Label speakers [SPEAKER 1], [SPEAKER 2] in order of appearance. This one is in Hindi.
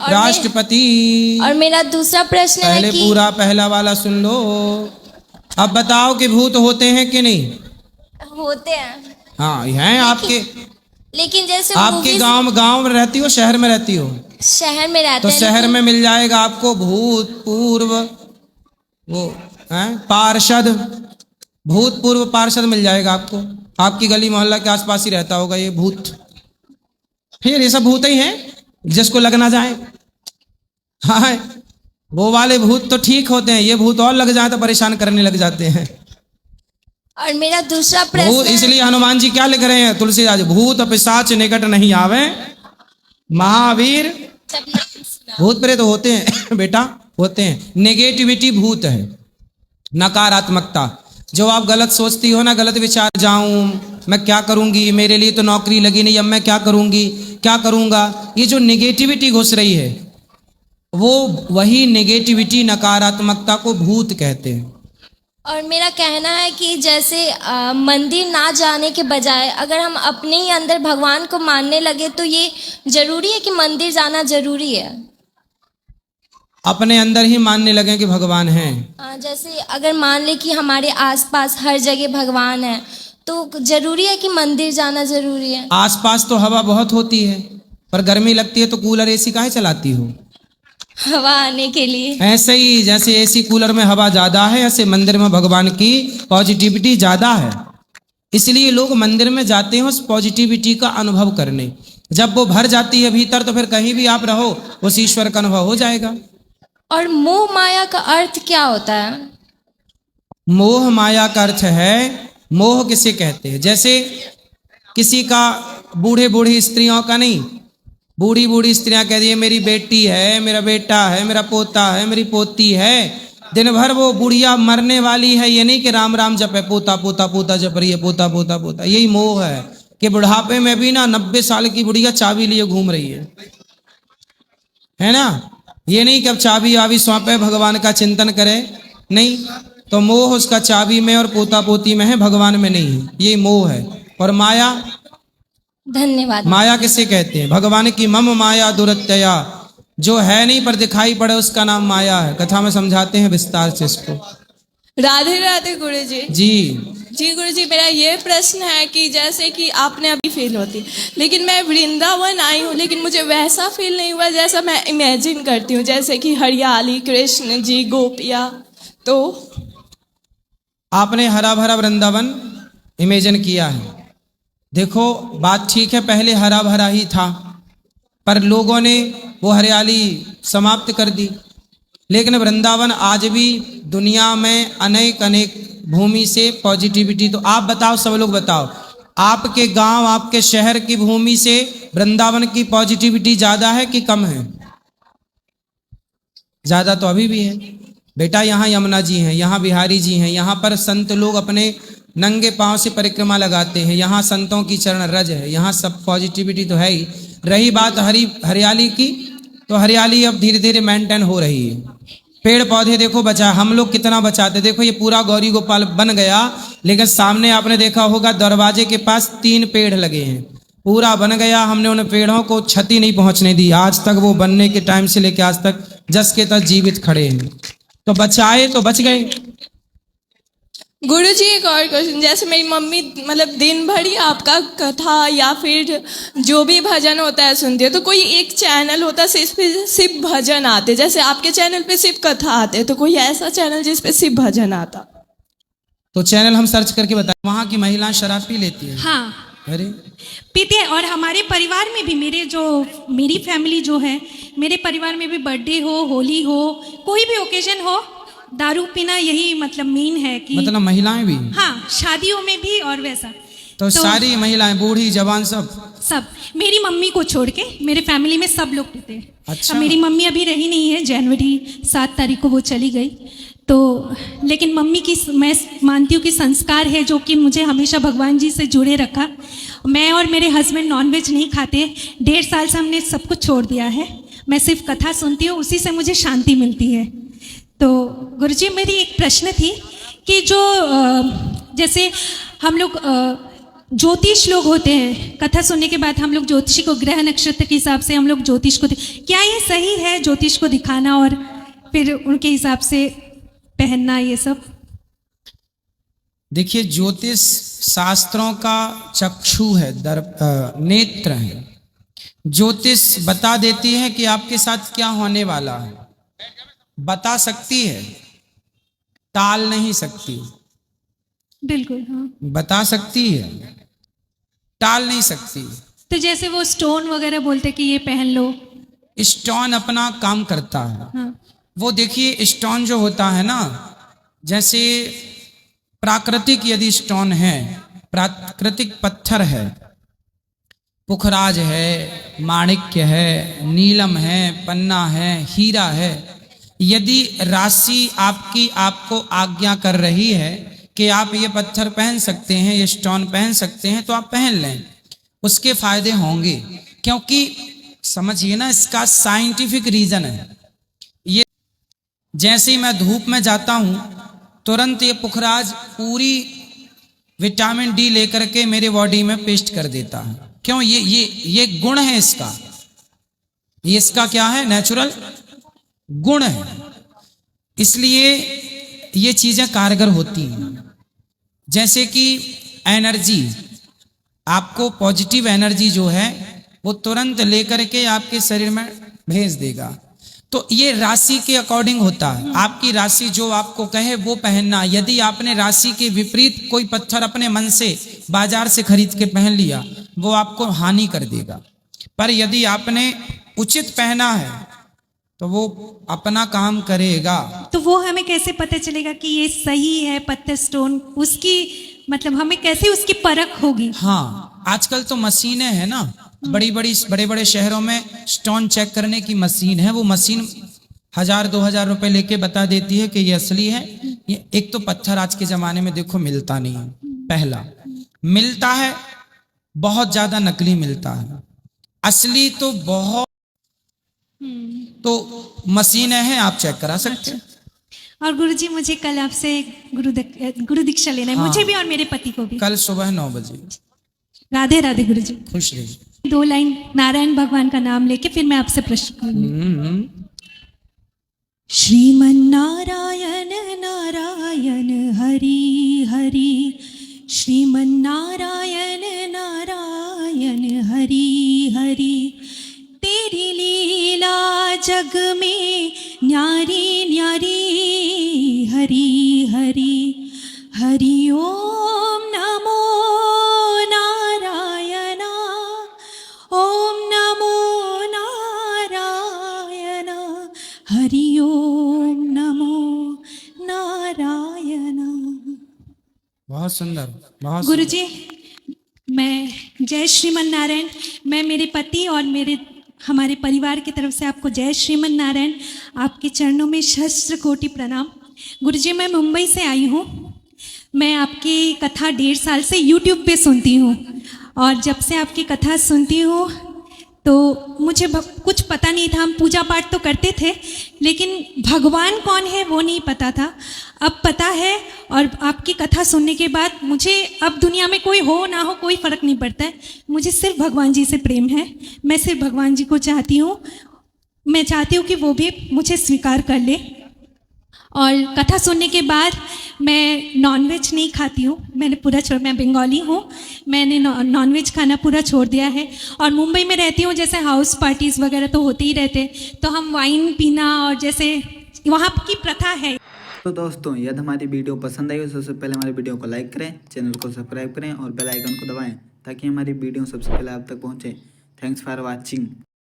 [SPEAKER 1] राष्ट्रपति।
[SPEAKER 2] और मेरा दूसरा प्रश्न है
[SPEAKER 1] पहले
[SPEAKER 2] कि
[SPEAKER 1] पूरा पहला वाला सुन लो। अब बताओ कि भूत होते हैं कि नहीं?
[SPEAKER 2] होते हैं।
[SPEAKER 1] हाँ हैं आपके।
[SPEAKER 2] लेकिन जैसे
[SPEAKER 1] आपके गांव में रहती हो, शहर में रहती हो?
[SPEAKER 2] शहर में रहते
[SPEAKER 1] तो
[SPEAKER 2] हैं।
[SPEAKER 1] शहर में मिल जाएगा आपको भूतपूर्व वो पार्षद, भूतपूर्व पार्षद मिल जाएगा आपको। आपकी गली मोहल्ला के आसपास ही रहता होगा ये भूत। फिर ये सब भूत ही हैं जिसको लग ना जाए। हाँ, वो वाले भूत तो ठीक होते हैं, ये भूत और लग जाए तो परेशान करने लग जाते हैं।
[SPEAKER 2] और मेरा दूसरा प्रश्न,
[SPEAKER 1] इसलिए हनुमान जी क्या लिख रहे हैं तुलसीदास? भूत पिशाच निकट नहीं आवे, महावीर। भूत प्रेत होते हैं बेटा, होते हैं। नेगेटिविटी भूत है, नकारात्मकता। जो आप गलत सोचती हो ना, गलत विचार, जाऊं मैं क्या करूंगी, मेरे लिए तो नौकरी लगी नहीं, अब मैं क्या करूंगी, क्या करूंगा, ये जो नेगेटिविटी घुस रही है, वो वही नेगेटिविटी, नकारात्मकता को भूत कहते हैं।
[SPEAKER 2] और मेरा कहना है कि जैसे मंदिर ना जाने के बजाय अगर हम अपने ही अंदर भगवान को मानने लगे तो ये जरूरी है कि मंदिर जाना जरूरी है?
[SPEAKER 1] अपने अंदर ही मानने लगे कि भगवान हैं।
[SPEAKER 2] जैसे अगर मान ले कि हमारे आसपास हर जगह भगवान है तो जरूरी है कि मंदिर जाना जरूरी है?
[SPEAKER 1] आसपास तो हवा बहुत होती है, पर गर्मी लगती है तो कूलर एसी काहे चलाती हो?
[SPEAKER 2] हवा आने के लिए।
[SPEAKER 1] ऐसे ही जैसे एसी कूलर में हवा ज्यादा है, ऐसे मंदिर में भगवान की पॉजिटिविटी ज्यादा है। इसलिए लोग मंदिर में जाते हैं उस पॉजिटिविटी का अनुभव करने। जब वो भर जाती है भीतर तो फिर कहीं भी आप रहो उस ईश्वर का अनुभव हो जाएगा।
[SPEAKER 2] और मोह माया का अर्थ क्या होता है?
[SPEAKER 1] मोह माया का अर्थ है, मोह किसे कहते हैं? जैसे किसी का, बूढ़े बूढ़ी स्त्रियों का नहीं, बूढ़ी बूढ़ी स्त्रियां कहती है मेरी बेटी है, मेरा बेटा है, मेरा पोता है, मेरी पोती है। दिन भर वो बुढ़िया मरने वाली है, ये नहीं कि राम राम जपे, पोता पोता पोता जप रही है, पोता पोता पोता। यही मोह है कि बुढ़ापे में भी ना 90 साल की बुढ़िया चाबी लिए घूम रही है ना। ये नहीं कि अब चाबी वाबी सौंपे, भगवान का चिंतन करे, नहीं। तो मोह उसका चाबी में और पोता पोती में है, भगवान में नहीं है, ये मोह है। और माया,
[SPEAKER 2] धन्यवाद।
[SPEAKER 1] माया किसे कहते हैं? भगवान की मम माया दुरत्यया, जो है नहीं पर दिखाई पड़े उसका नाम माया है। कथा में समझाते हैं विस्तार से इसको।
[SPEAKER 3] राधे राधे गुरु जी।
[SPEAKER 1] जी
[SPEAKER 3] गुरु जी, मेरा ये प्रश्न है कि जैसे कि आपने अभी फील होती, लेकिन मैं वृंदावन आई हूँ लेकिन मुझे वैसा फील नहीं हुआ जैसा मैं इमेजिन करती हूँ, जैसे कि हरियाली, कृष्ण जी, गोपिया। तो
[SPEAKER 1] आपने हरा भरा वृंदावन इमेजिन किया है। देखो बात ठीक है, पहले हरा भरा ही था पर लोगों ने वो हरियाली समाप्त कर दी। लेकिन वृंदावन आज भी दुनिया में अनेक अनेक भूमि से पॉजिटिविटी। तो आप बताओ, सब लोग बताओ, आपके गांव, आपके शहर की भूमि से वृंदावन की पॉजिटिविटी ज्यादा है कि कम है? ज्यादा तो अभी भी है बेटा। यहाँ यमुना जी हैं, यहाँ बिहारी जी हैं, यहाँ पर संत लोग अपने नंगे पांव से परिक्रमा लगाते हैं, यहाँ संतों की चरण रज है, यहाँ सब पॉजिटिविटी तो है ही। रही बात हरियाली की, तो हरियाली अब धीरे धीरे मेंटेन हो रही है। पेड़ पौधे देखो बचा, हम लोग कितना बचाते। देखो ये पूरा गौरी गोपाल बन गया, लेकिन सामने आपने देखा होगा दरवाजे के पास 3 पेड़ लगे हैं। पूरा बन गया, हमने उन पेड़ों को क्षति नहीं पहुंचने दी। आज तक वो बनने के टाइम से लेकर आज तक जस के तस जीवित खड़े हैं। तो बचाए तो बच गए।
[SPEAKER 3] गुरु जी, एक और क्वेश्चन, जैसे मेरी मम्मी मतलब दिन भर ही आपका कथा या फिर जो भी भजन होता है सुनती है, तो कोई एक चैनल होता है सिर्फ भजन आते, जैसे आपके चैनल पे सिर्फ कथा आते, तो कोई ऐसा चैनल जिस पे सिर्फ भजन आता?
[SPEAKER 1] तो चैनल हम सर्च करके बताएं। वहाँ की महिलाएं शराब पी लेती है?
[SPEAKER 4] हाँ,
[SPEAKER 1] अरे
[SPEAKER 4] पीते हैं। और हमारे परिवार में भी, मेरी फैमिली जो है, मेरे परिवार में भी बर्थडे हो, होली हो, कोई भी ओकेजन हो, दारू पीना यही मतलब मेन है कि
[SPEAKER 1] मतलब महिलाएं भी?
[SPEAKER 4] हाँ, शादियों में भी और वैसा।
[SPEAKER 1] तो सारी महिलाएं, बूढ़ी जवान सब
[SPEAKER 4] मेरी मम्मी को छोड़ के मेरे फैमिली में सब लोग पीते हैं।
[SPEAKER 1] अच्छा।
[SPEAKER 4] मेरी मम्मी अभी रही नहीं है, जनवरी 7 तारीख को वो चली गई। तो लेकिन मम्मी की मैं मानती हूँ कि संस्कार है जो कि मुझे हमेशा भगवान जी से जुड़े रखा। मैं और मेरे हस्बैंड नॉनवेज नहीं खाते, 1.5 साल से हमने सब कुछ छोड़ दिया है। मैं सिर्फ कथा सुनती हूँ, उसी से मुझे शांति मिलती है। तो गुरुजी, मेरी एक प्रश्न थी कि जो जैसे हम लोग ज्योतिष लोग होते हैं, कथा सुनने के बाद हम लोग ज्योतिषी को ग्रह नक्षत्र के हिसाब से हम लोग ज्योतिष को क्या ये सही है ज्योतिष को दिखाना और फिर उनके हिसाब से पहनना ये सब?
[SPEAKER 1] देखिए, ज्योतिष शास्त्रों का चक्षु है, नेत्र है। ज्योतिष बता देती है कि आपके साथ क्या होने वाला है, बता सकती है, टाल नहीं सकती।
[SPEAKER 4] बिल्कुल, हाँ,
[SPEAKER 1] बता सकती है, टाल नहीं सकती।
[SPEAKER 4] तो जैसे वो स्टोन वगैरह बोलते कि ये पहन लो,
[SPEAKER 1] स्टोन अपना काम करता है।
[SPEAKER 4] हाँ,
[SPEAKER 1] वो देखिए, स्टोन जो होता है ना, जैसे प्राकृतिक यदि स्टोन है, प्राकृतिक पत्थर है, पुखराज है, माणिक्य है, नीलम है, पन्ना है, हीरा है, यदि राशि आपकी आपको आज्ञा कर रही है कि आप ये पत्थर पहन सकते हैं, ये स्टोन पहन सकते हैं, तो आप पहन लें, उसके फायदे होंगे। क्योंकि समझिए ना, इसका साइंटिफिक रीजन है। ये जैसे ही मैं धूप में जाता हूं, तुरंत ये पुखराज पूरी विटामिन डी लेकर के मेरे बॉडी में पेस्ट कर देता है। क्यों? ये गुण है इसका, ये इसका क्या है? नेचुरल गुण है, इसलिए ये चीजें कारगर होती हैं। जैसे कि एनर्जी, आपको पॉजिटिव एनर्जी जो है वो तुरंत लेकर के आपके शरीर में भेज देगा। तो ये राशि के अकॉर्डिंग होता है। आपकी राशि जो आपको कहे वो पहनना। यदि आपने राशि के विपरीत कोई पत्थर अपने मन से बाजार से खरीद के पहन लिया, वो आपको हानि कर देगा। पर यदि आपने उचित पहना है तो वो अपना काम करेगा।
[SPEAKER 4] तो वो हमें कैसे पता चलेगा कि ये सही है पत्थर स्टोन? उसकी मतलब हमें कैसे उसकी परख होगी?
[SPEAKER 1] हाँ, आजकल तो मशीनें हैं ना, बड़े बड़े शहरों में स्टोन चेक करने की मशीन है। वो मशीन 1000-2000 रुपए लेके बता देती है कि ये असली है। ये एक तो पत्थर आज के जमाने में देखो मिलता नहीं है, पहला मिलता है, बहुत ज्यादा नकली मिलता है। असली तो बहुत, तो मशीनें हैं, आप चेक करा सकते हैं।
[SPEAKER 4] और गुरुजी, मुझे कल आपसे गुरु दीक्षा लेना है,
[SPEAKER 1] हाँ।
[SPEAKER 4] मुझे भी और मेरे पति को भी।
[SPEAKER 1] कल सुबह 9 बजे।
[SPEAKER 4] राधे राधे गुरुजी।
[SPEAKER 1] खुश रहिए।
[SPEAKER 4] 2 लाइन नारायण भगवान का नाम लेके फिर मैं आपसे प्रश्न करूंगी। श्रीमन नारायण नारायण हरि हरि, श्रीमन नारायण नारायण हरि हरि, तेरी लीला जग में न्यारी न्यारी, हरि हरि हरि ओम नमो नारायण, ओम नमो नारायण, हरि ओम नमो नारायण।
[SPEAKER 1] बहुत सुंदर, बहुत
[SPEAKER 4] गुरुजी, मैं जय श्रीमन नारायण। मैं मेरे पति और हमारे परिवार की तरफ से आपको जय श्रीमन नारायण। आपके चरणों में सहस्त्र कोटि प्रणाम। गुरुजी, मैं मुंबई से आई हूँ। मैं आपकी कथा 1.5 साल से यूट्यूब पे सुनती हूँ, और जब से आपकी कथा सुनती हूँ तो मुझे कुछ पता नहीं था। हम पूजा पाठ तो करते थे, लेकिन भगवान कौन है वो नहीं पता था। अब पता है, और आपकी कथा सुनने के बाद मुझे अब दुनिया में कोई हो ना हो कोई फ़र्क नहीं पड़ता है। मुझे सिर्फ भगवान जी से प्रेम है। मैं सिर्फ भगवान जी को चाहती हूँ। मैं चाहती हूँ कि वो भी मुझे स्वीकार कर ले। और कथा सुनने के बाद मैं नॉनवेज नहीं खाती हूँ। मैंने पूरा छोड़, मैं बंगाली हूँ, मैंने नॉनवेज खाना पूरा छोड़ दिया है। और मुंबई में रहती हूँ, जैसे हाउस पार्टीज़ वगैरह तो होते ही रहते, तो हम वाइन पीना और जैसे वहाँ की प्रथा है।
[SPEAKER 5] तो दोस्तों, यदि हमारी वीडियो पसंद आई हो, सबसे पहले हमारी वीडियो को लाइक करें, चैनल को सब्सक्राइब करें और बेल आइकन को दबाएं, ताकि हमारी वीडियो सबसे पहले आप तक पहुँचे। Thanks for watching.